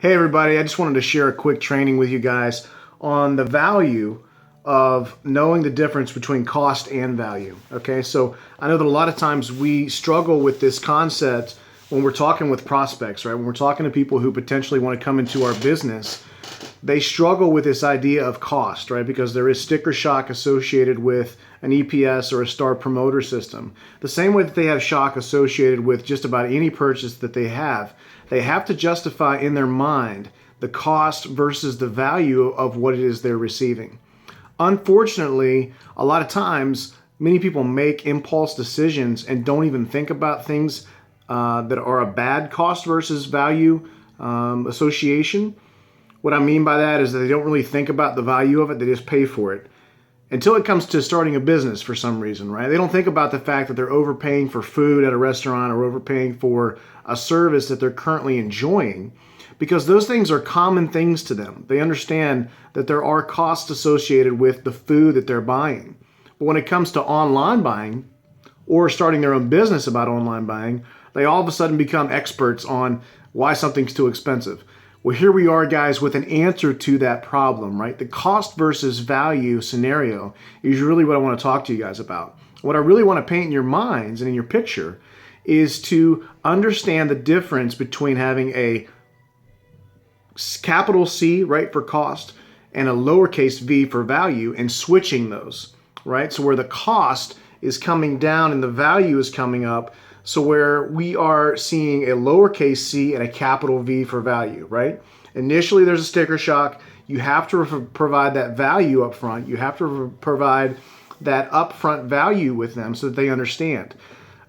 Hey everybody, I just wanted to share a quick training with you guys on the value of knowing the difference between cost and value. Okay, so I know that a lot of times we struggle with this concept when we're talking with prospects, right? When we're talking to people who potentially want to come into our business, they struggle with this idea of cost, right? Because there is sticker shock associated with an EPS or a star promoter system. The same way that they have shock associated with just about any purchase that they have to justify in their mind the cost versus the value of what it is they're receiving. Unfortunately, a lot of times, many people make impulse decisions and don't even think about things that are a bad cost versus value association. What I mean by that is that they don't really think about the value of it, they just pay for it. Until it comes to starting a business for some reason, right? They don't think about the fact that they're overpaying for food at a restaurant or overpaying for a service that they're currently enjoying, because those things are common things to them. They understand that there are costs associated with the food that they're buying. But when it comes to online buying or starting their own business about online buying, they all of a sudden become experts on why something's too expensive. Well, here we are, guys, with an answer to that problem, right? The cost versus value scenario is really what I want to talk to you guys about. What I really want to paint in your minds and in your picture is to understand the difference between having a capital C, right, for cost and a lowercase v for value and switching those, right? So where the cost is coming down and the value is coming up. So where we are seeing a lowercase c and a capital V for value, right? Initially, there's a sticker shock. You have to provide that value up front. You have to provide that upfront value with them so that they understand.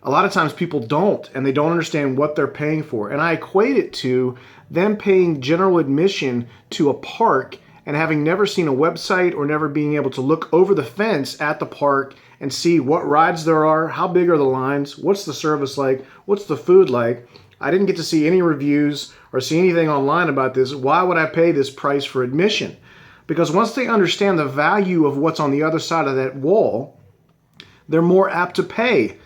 A lot of times people don't, and they don't understand what they're paying for. And I equate it to them paying general admission to a park and having never seen a website or never being able to look over the fence at the park and see what rides there are, how big are the lines, what's the service like, what's the food like. I didn't get to see any reviews or see anything online about this. Why would I pay this price for admission? Because once they understand the value of what's on the other side of that wall, they're more apt to pay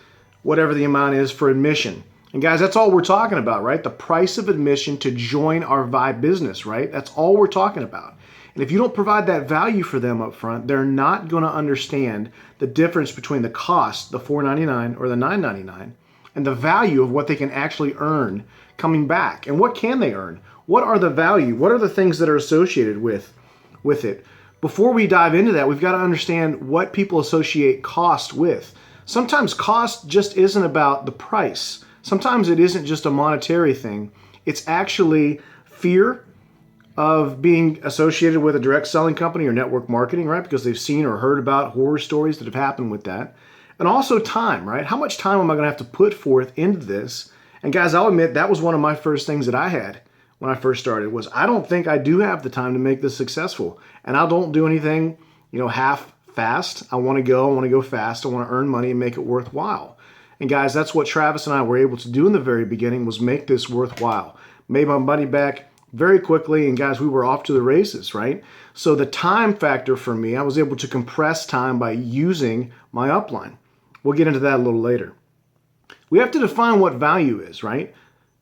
whatever the amount is for admission. And guys, that's all we're talking about, right? The price of admission to join our Vibe business, right? That's all we're talking about. And if you don't provide that value for them up front, they're not going to understand the difference between the cost, the $4.99 or the $9.99, and the value of what they can actually earn coming back. And what can they earn? What are the value? What are the things that are associated with it? Before we dive into that, we've got to understand what people associate cost with. Sometimes cost just isn't about the price. Sometimes it isn't just a monetary thing. It's actually fear of being associated with a direct selling company or network marketing, right? Because they've seen or heard about horror stories that have happened with that. And also time, right? How much time am I going to have to put forth into this? And guys, I'll admit that was one of my first things that I had when I first started was I don't think I do have the time to make this successful. And I don't do anything, half-fast. I want to go fast. I want to earn money and make it worthwhile. And guys, that's what Travis and I were able to do in the very beginning was make this worthwhile. Made my money back very quickly, and guys, we were off to the races, right? So the time factor for me, I was able to compress time by using my upline. We'll get into that a little later. We have to define what value is, right?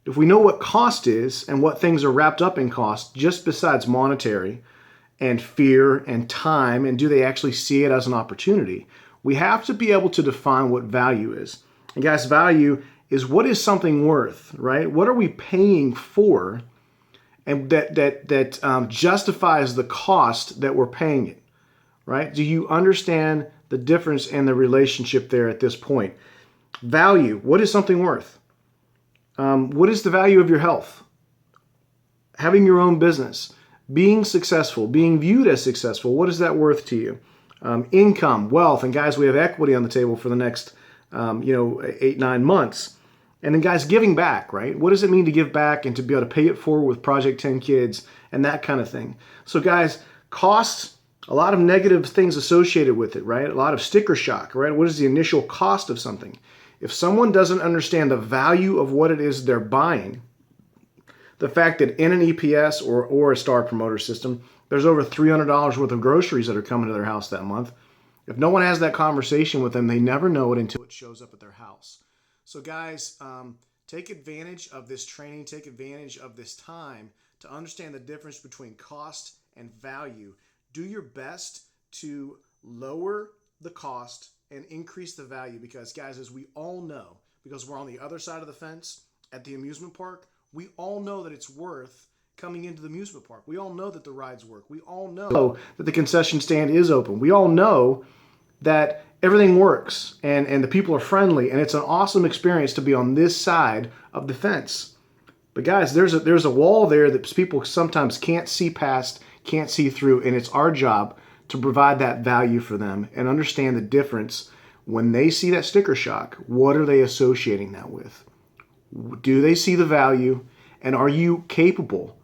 If we know what cost is and what things are wrapped up in cost, just besides monetary and fear and time, and do they actually see it as an opportunity, we have to be able to define what value is. And guys, value is what is something worth, right? What are we paying for? And that justifies the cost that we're paying it, right? Do you understand the difference in the relationship there at this point? Value, what is something worth? What is the value of your health? Having your own business, being successful, being viewed as successful, what is that worth to you? Income, wealth, and guys, we have equity on the table for the next 8-9 months. And then guys, giving back, right? What does it mean to give back and to be able to pay it forward with Project 10 Kids and that kind of thing? So guys, costs, a lot of negative things associated with it, right? A lot of sticker shock, right? What is the initial cost of something? If someone doesn't understand the value of what it is they're buying, the fact that in an EPS or a star promoter system, there's over $300 worth of groceries that are coming to their house that month. If no one has that conversation with them, they never know it until it shows up at their house. So guys, take advantage of this training, take advantage of this time to understand the difference between cost and value. Do your best to lower the cost and increase the value, because guys, as we all know, because we're on the other side of the fence at the amusement park, we all know that it's worth coming into the amusement park. We all know that the rides work. We all know that the concession stand is open. We all know that everything works and the people are friendly, and it's an awesome experience to be on this side of the fence. But guys, there's a wall there that people sometimes can't see past, can't see through, and it's our job to provide that value for them and understand the difference. When they see that sticker shock, what are they associating that with? Do they see the value, and are you capable?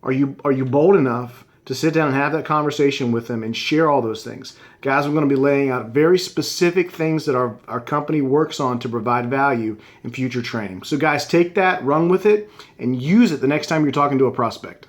Are you bold enough to sit down and have that conversation with them and share all those things? Guys, I'm going to be laying out very specific things that our company works on to provide value in future training. So guys, take that, run with it, and use it the next time you're talking to a prospect.